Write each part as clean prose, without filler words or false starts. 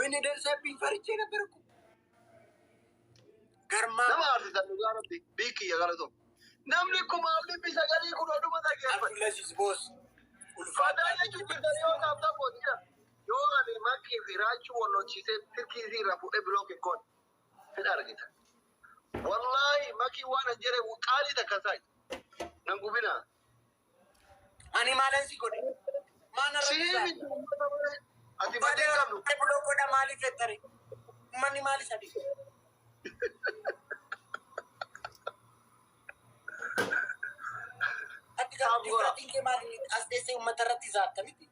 وين درسها بيفرجي نبركم كرما ما أعرف تنو بيكي يا غلطو نملكم أولي بيسألني كل ما تجيب عبد العزيز بوس فدا يجي تدريو كابتا بوديا يوم أنا ما كي فيراج ولا شيء تركي زي رفو بلوك يكون في الأرض والله ما كي وانا جري وقالي تكساي نعوبنا أنا ما لنسي كودي ما نرى أتي ما تكلم بلوك ودا مالي فتري ماني مالي سدي أتي كم مالي أسدي سي ومترتي زاد تميتي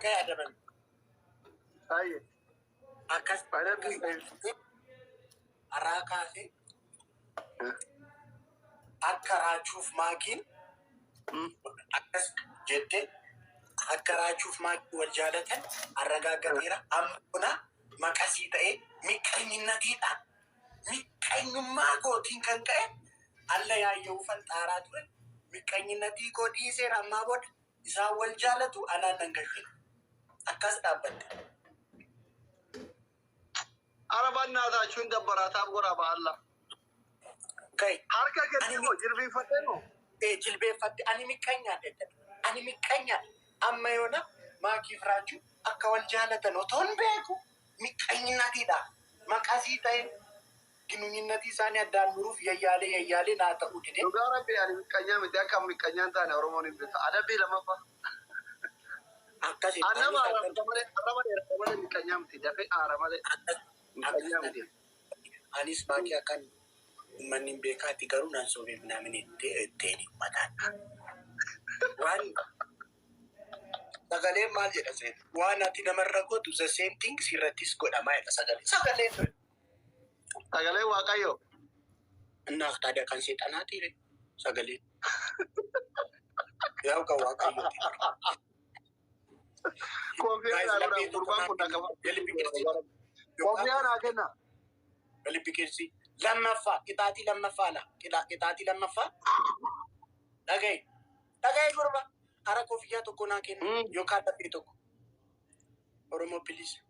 كاي هذا من أيه أكاس أراكاسي أكراچوف ماكين أكاس جدة أكراچوف ماكين والجالتن أرجع أمنا مكاسيتا مكينيناتي مكين ماكو تينكن الله يا يوفن تاراتون مكينيناتي كودي سير أما بود إذا والجالتو أنا ننجشين أكاس دابت أربعنا ذا شون دبرات أبغى ربع الله كاي حركة كتير جربي فتنو جلبي فت أنا مكينيا دت أنا مكينيا أما يونا ما كيف راجو أكوال جالتن وتون بيكو مكينيناتي دا مكاسيتا كنونيناتي ساني أدان مروف يالي ناتا أوديني لغارة بيعني مكانيا مديا مكانيا تاني أروموني بس ada bila apa أكاسي أنا ما أرام مكانيا متى في أرام ada mukanya mudi anis bagi akan menimbekati garunan sobe benamini teni matan wan sagale mal jeda sen wan ati namarrago to the same thing siratis ko damay sagale wakayo nak tada kan setan ati re sagale yaw ka wakayo ko biya na kurban ko daga Kopian aja na. Beli pikir si lama fa kita hati lama fa. Lagay kurba. Ara kofiya to kona ken. Yoka tapi to. Oromo pilis.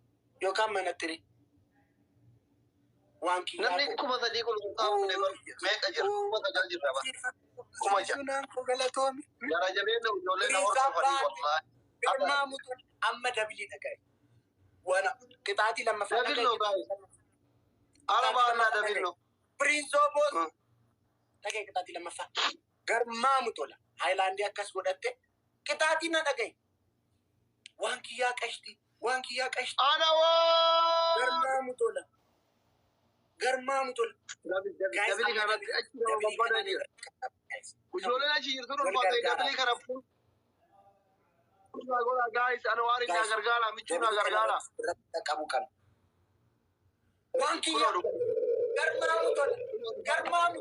Yoka mana teri. Wanki. Nanti kuma tadi ko tahu never. Make aja. Kuma tadi aja berapa. Kuma aja. Sunan ko galaton. Yara jabe na ujole na orso fadi wallahi. Karena mutun amma dabili tagay. وانا قطعتي لما فتحت انا ما انا دبيلو برينسو بوس تاكي قطعتي لما فتحت غرما متولا هايلانديا كاس ودته قطعتي ندغاي وانكي يا قشتي انا غرما متولا دبيلي كانت اجي بابا دي وجولنا شي يرتون ما دبيلي كرفو guys, anu waring nagargala, micu nagargala. Kabukan. Wanki ya. Garmamu.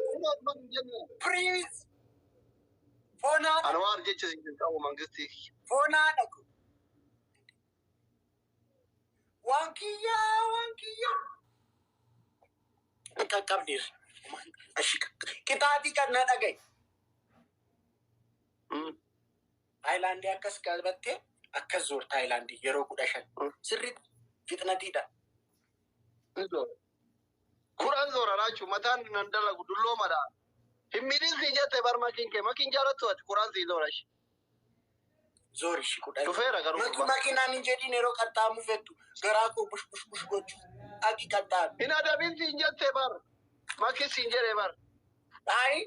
Please. Fona. Anu war jecha sih kamu mangesti. Fona aku. Wanki ya. Kakabdir. Asyik. Kita hati kan nada guys. Thailand akas kalbatte akas zor Thailand yero kudashan sirrit fitnatida Quran zora rachu matan nandala gudullo mada himmidin sijate bar makin jaratu at Quran zi zorash zorish kudan tufera garu makin anin jadi nero kata mu fetu garako bush gochu aki kata ina da bin sijate bar makin sinjere bar ai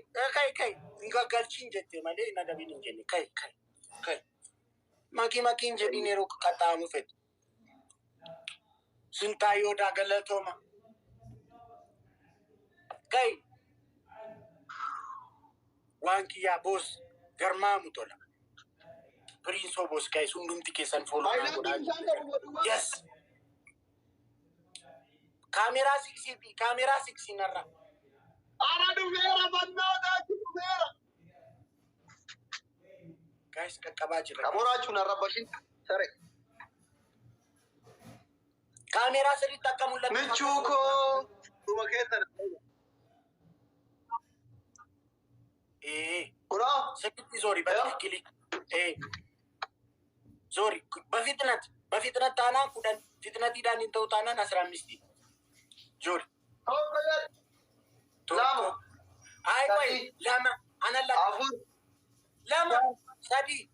kai ngagalchin jete male ina da bin injeni kai Makin jadi nero kata mu fet. Suntayo da galatoma. Kai. Wanki ya bos garma mutola. Prinso bos kai sundum tikesan follow na goda. Yes. Kamera 6 narra. Ana du vera bandada vera. Guys, kakabajir. Kamorachu narabashin. Sare. Kamera seri takamulat. Michuko. Tumaketa. Kura. Sekiti zori balik kili. زوري بفتنة تانا كودن فتنة تيدان انتو تانا نسرام مستي زوري لama هاي باي لما أنا لك afur لما سادي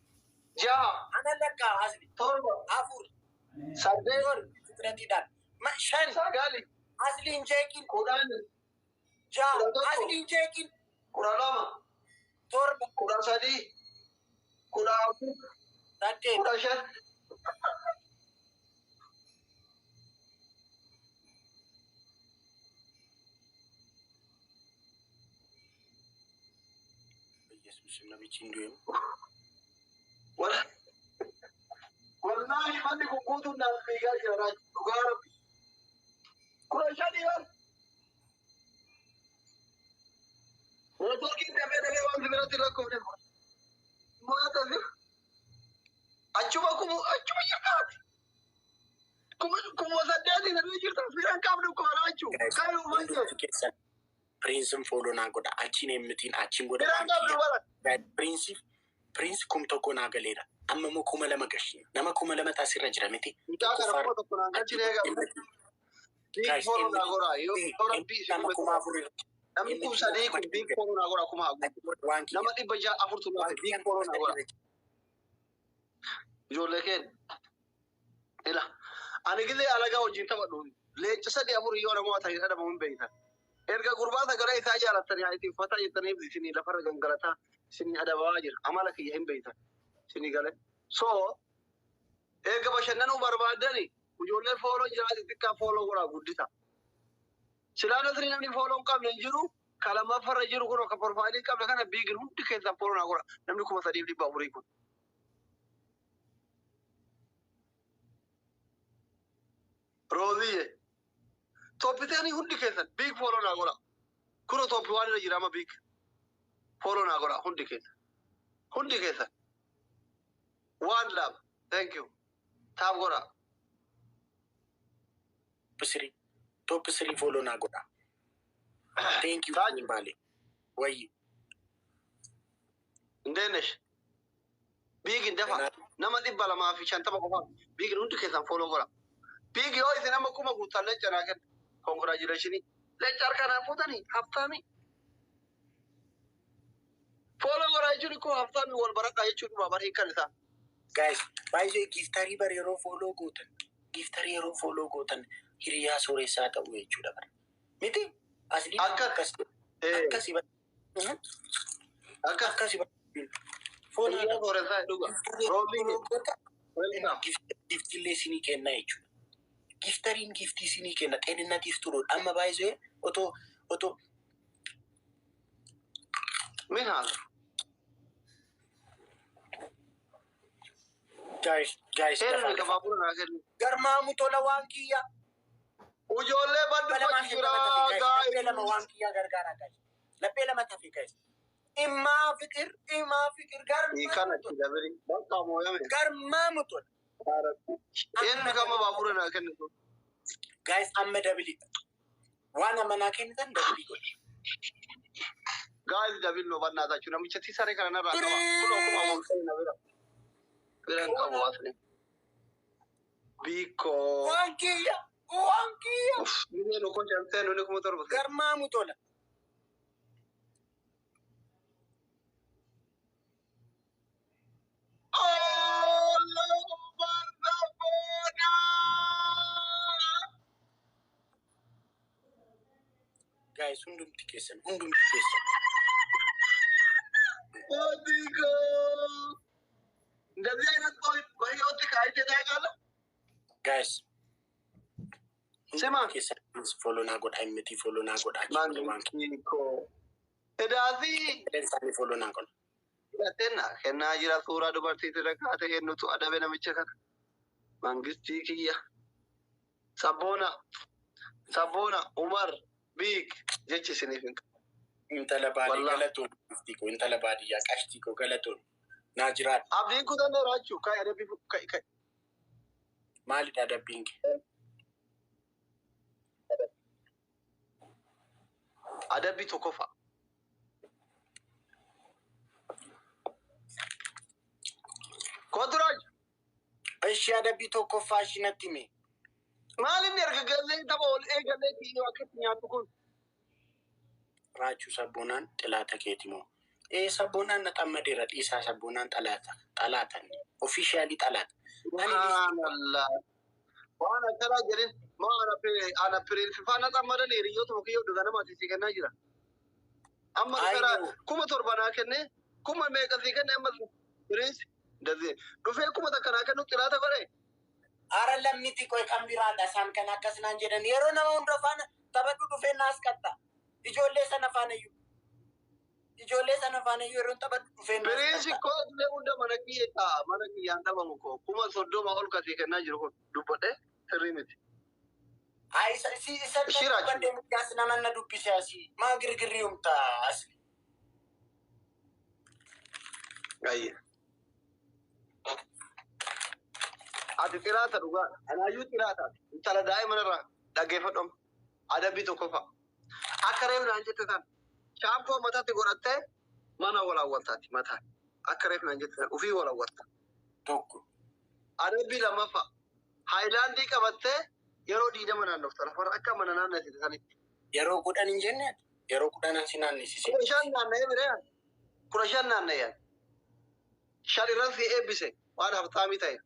jaha أنا لك أصلي torba أفور saddeet زوري فتنة تيدان ما شن sagali أصلي إنجاكين kudhan جا أصلي إنجاكين kudha lama تورب kudha sadii kudha afur سادين kudha shan يسوع النبي تشيندويم wallahi manni kun guutuun naaf fiigaa jira raaj dhugaa rabbi kudha shanii bar mootorkiin dafee waan biratti lakkoofne maata achuma jirtaati kuma saddeetiin irra jirta firan qabdu koolaachu kayuu mayyee Prince folona goda achi ne mitin achi goda firan qabdu bara Prince kum tokko na galera amma mu kuma lama gashi nama kuma lama tasirra jira miti mucaa kana kuma tokko naan achi ne eegamu biik folona godha yoo rabbii nama kuma afur namni kun sadii kun biik folona godha kuma hagu nama 640 biik folona godha ijoollee keen ila ani gilee alagaa wajjin taphadhu leenca sadii afur yoo namoo ta'e dhadhamu hin beektan erga gurbaata gara isaa jaalattanii ati uffata jettaniif isinii lafarra gangalataa isinii adabaa jira amala kiyya hin beektan isinii gale so erga bashannanuu barbaadani ijoollee fooloo jiraati xiqqaa fooloo godhaa guddisa silaan asrii namni fooloo hin qabne hin jiru kalamaffarra jiru kun akka porfaayilii qabne kana biigin hundi keessan fooloo naa godha namni 3,400 kun Roziye. Toppitanii hundi keessan biig fooloo naa godha. Kunoo toppi waan irra jira amma biig fooloo naa godha hundi keessan. Hundi keessan. One love. Thank you. Taaf godha. Top 3 follow na goda. Thank you. Bale. Wai. Ndenesh. Biig dafa nama 250 qofa. Biig hundi keessan fooloo godha. Big yo is nama kuma gutan lecture naken congratulations lecture kana futani haftami follow gora juri ko haftami wal baraka yichu ma bari kanisa guys by the giftari bar yero follow gotan hiriya sore sa ta we chu dabar miti asli akasi ba follow ya gore sa duga robi gift lesini kenna yichu giftarin gifti sini kenna tenna gifturo amma bayze oto mihal guys ka babur na ken garma mutola wankiya ujolle badu jira guys lama wankiya gargara guys la pela mata fi guys imma fikir garma kana kidabiri banka moya garma mutola kama babur na ken guys amma dabili wana mana ken dan dabili guys dabil no banna ta chuna michati sare kana ra kama kuno kuma mon sai na bira biran kamo asne biko wankiya ni no ko chante no ne kuma torba garma mutola guys hundum tikesan Odigo ndabi ana koi bayoti kaite dagala guys sema kisa follow na god imiti follow na god mangi ko edazi sani follow na god tena kenna jira sura dubarti tirakate hennutu adabe namicha kana mangisti kiya sabona umar big jechi sinifin intala badi galatun tiko intala badi ya kashti ko galatun najirat abdi ku dan rachu kai adabi kai mali da bing adabi to kofa Kodraj إيش يا دبيتو كوفاش نتيمي ما لين يرجع قال لي تبغى أقول إيه قال لي تيجي وقت نيا تكون راجو سبونان تلاتا كيتيمو إيه سبونان نتأمل رئيسا سبونان تلاتا officially تلاتا سبحان الله وانا ترى جرين ما أنا في فانا تأمل لي ريوت مكيو دعنا ما تيجي كنا جرا أما ترى كم تربنا كنّه كم ما كذي كنّه أما بريس دذي رفيع كم تكنا كنّه تلاتا كره أرى لم نتي كوي كامبيرا داسان كنا كسنان جرين يرو نمون رفانا تبدو رفيع ناس كتا إجولة سنة فانا يرون تبدو رفيع ناس بريس كود لهذا مناكي ياندا مانوكو كم صدّو ما أقول كذي كنا جرو دوبته تريمت أي سيرة بدي مكاسنا من ندو بيساسي ما غير تا أصلي أيه ada tirata juga ana yu tirata tala dai manara dage fadom ada bitu kofa akare na anjete tan champo mata te goratte mana wala waltati mata akare na anjete tan ufi wala walta tokko ada bila mafa highland di kabatte yero di da mana noftara far akka mana nan nati tan yero kudan injenne yero kudan sinan ni sisi kurashan nan ne mere kurashan nan ne ya shariran fi ebise wala haftami tay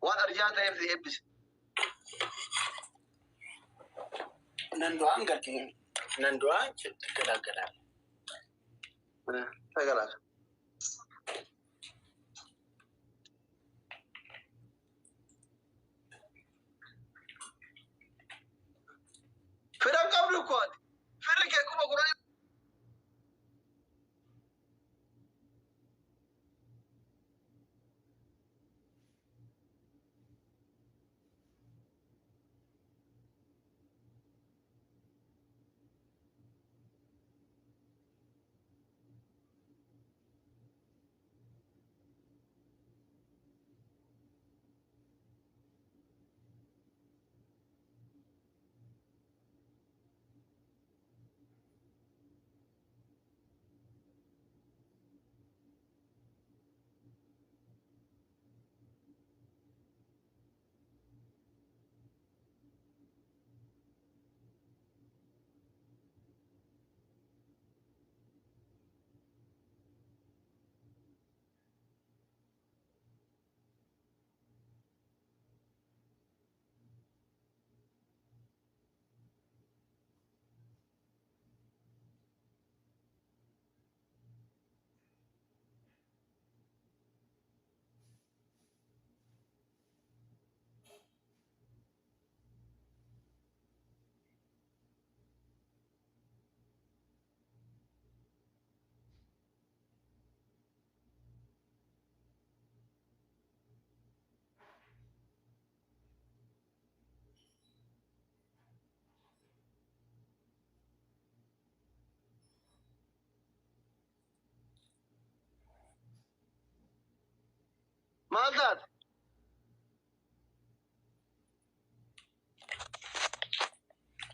وانا رجعت في ابس نندوان قلتين نندوان كلا تقلا فرق قبل كود فرق يكون قرآن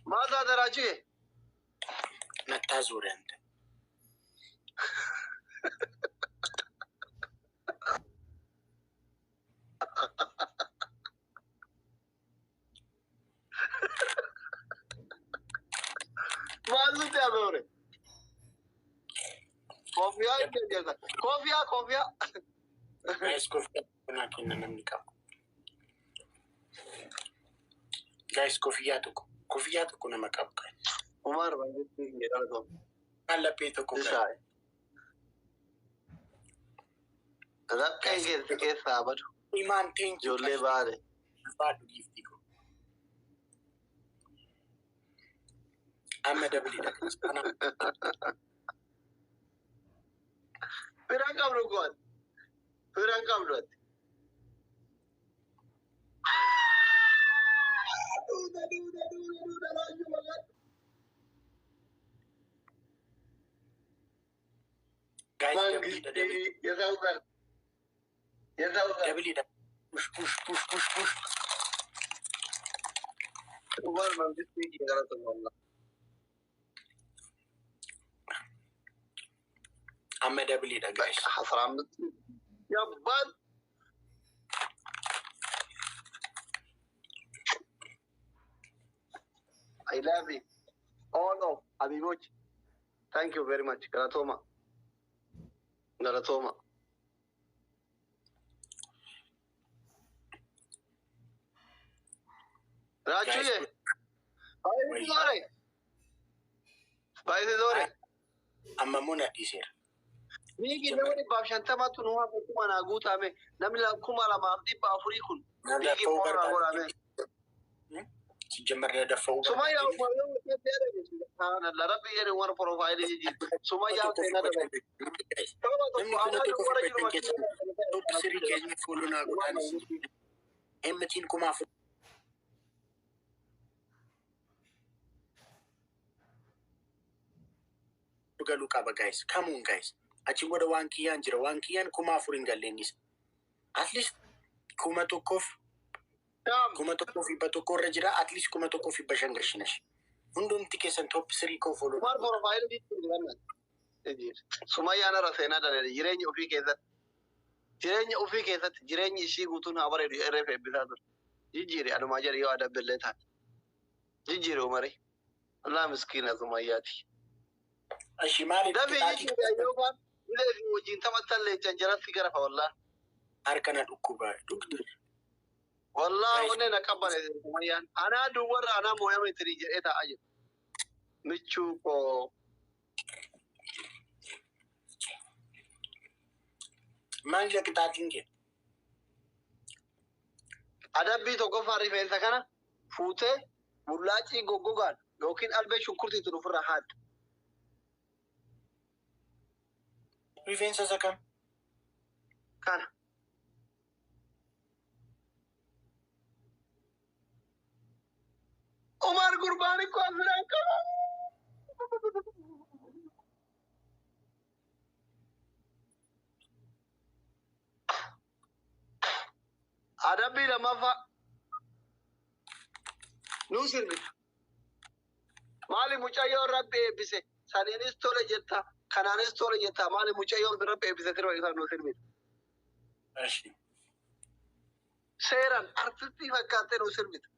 ماذا دراجي نتازور أنت ماذا تعمل كوفيا guys kofia kuna kina namika guys kofia tu kuna makabuka Umar banget ni kalau alla pito ko sai ada kayak ke sabar iman thank you jolle bare bad gift ko amma dabli da kana pirang kabro guys ya tahu kan dabli da push Umar banget ni kalau teman amma dabli da guys حصرام يا بان I love you. All of Abiboch. Thank you very much. Galatoma. Galatoma. Rachuye. Bye Dore. Amamuna isir. Migi newani bashantama tunuwa kuma na guta me namila kuma la maabdi ba Afrikun. Migi mora gora me. Jamar da fawga. Sumaya wallo ke tere ne. La rabbi yere war profile ji. Sumaya te na da. Namni kuna to ko fa ke to siri ke ni fulu na gutan. Emmetin kuma galu qaba guys. Come on guys. Achi boda wankiyan jira wankiyan kuma furin gallenis. At least kuma tokkof batoko rajira at least kuma tokkof bashangashinash. Hundumti kesan top 3 ko follow. Mar profile di ejir. Sumaya na rasena da jireenya ofii keessatti jireenya ishii guutuun haa bareedu irreef eebbisaa ture. Jijjiire adumaa jedhe yoo adabbillee taate. Jijjiire umarii. Allah miskiina Sumayyaati. Ashimali Dafi jijjiire yookaan bilee fi wajjin taphattallee janjaratti garafa wallaa. Harkana dhukkuba doktor. Wallaa onnee na qabbane Sumayyaan. Anaa duwwarra anaa mooyama itirii jedhee taa'aa jiru. Michuu koo. Manja kitaatinge. Adabbii tokkoffaa rifeensa kana fuutee bullaacii goggogaan yookiin albee shunkurtii tun ofirraa haaddu. Rifeensa isa kam? Kana. Umar Gurbaani ko asirraan qaba. Adabbii lammaffaa nuu sirbita. Maali mucayyoo rabbi eebbise saniinis tole jetta kanaanis tole jetta maali mucayyoo rabbi eebbise sirba isaa nuu sirbita. Seeraan artistii fakkaattee nuu sirbita.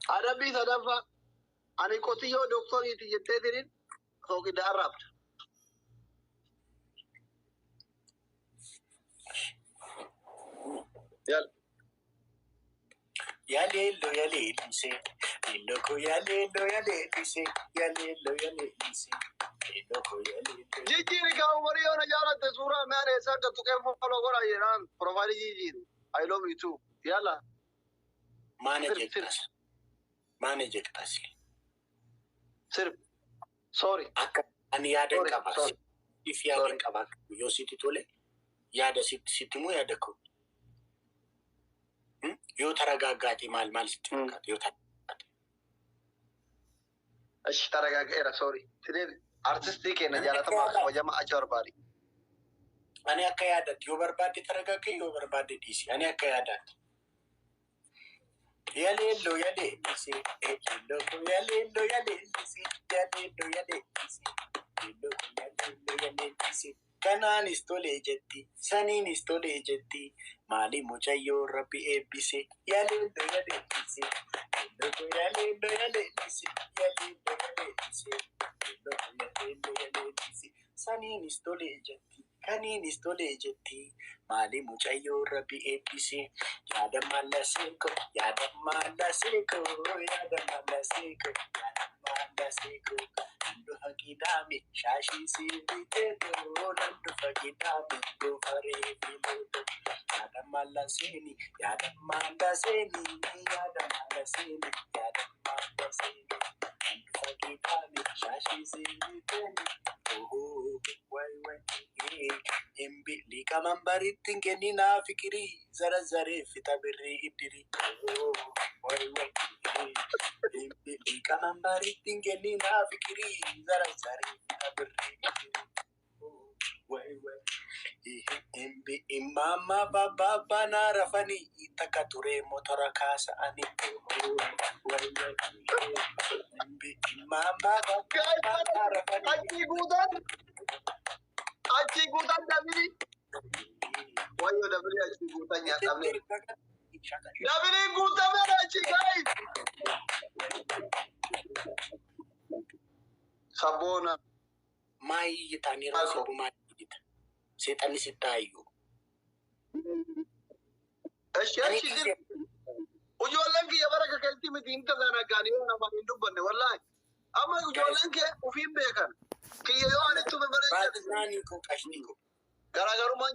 Adabbii sadaffaa ani qotiyyoo dooktoriiti jettee tiriin soogidda arraabda. Yalelo yalelise, iloko yalelo yalelise, yalelo yalelise, iloko yalelo. Jijjiiri kaa umarii yoo na jaalatte suuraa meeshaalee isaa gattu qeeffoo faloo godhaa jedhaan profaayilii jijjiiri. I love you too. Yalla. Maane jettas. Sirb. Sorry. Akka ani yaada qaba. If yaada qaba yoo sitti tole yaada sitti moo yaada koo? Yoo taragaaggaate maal sitti fakkaata yoo taragaaggaate. Ashi taragaaggeera sorry. Tideen artistii keenya jaalatamaa kabajamaa achi barbaadi. Ani akka yaadatti yoo barbaadde taragaagge yoo barbaadde dhiisi. Ani akka yaadatti. Yalelo yalelise, iloko yalelo yalelise, yalelo yalelise, iloko yalelo yalelise. Kanaanis tole jetti, saniinis tole jetti. Maali mucayyoo rabbi eebbise, yalelo yalelise, iloko yalelo yalelise, yalelo yalelise, iloko yalelo yalelise. Saniinis tole jetti, kaniinis tole jetti. Maali mucayyoo rabbi eebbise, yaada mallaseko, yaada mallaseko, yaada mallaseko, yaada mallaseko. Nando hakidame, shashi sibiteto, nando hakidame, do fare filoto. Yaada mallaseni, yaada mallaseni, yaada mallaseni, yaada mallaseni. Nando hakidame, shashi sibiteto, oh, wai. Embi lika mambari tingeni na fikiri zara zare fita beri idiri. Wai. Embi lika mambari tingeni na fikiri zara zare fita beri idiri. Wai. Embi imama baba bana rafani itakature motora kasa ani. Wai. Embi imama baba bana rafani. Achi guutan dabiri. Wayyo dabiri achi guutan nyaatamne. Dabini guutamedha achi guys. Sabona. Mai tani rasu buma dita. Setan sitayu. Ashi. Ujolan ki yabaraka kelti mit inta dana gani na ma hindu banne wallahi. Amma ujolan ke ufim bekan. Ki yo ani tu me bare. Nani ko kashni ko. Garagaru man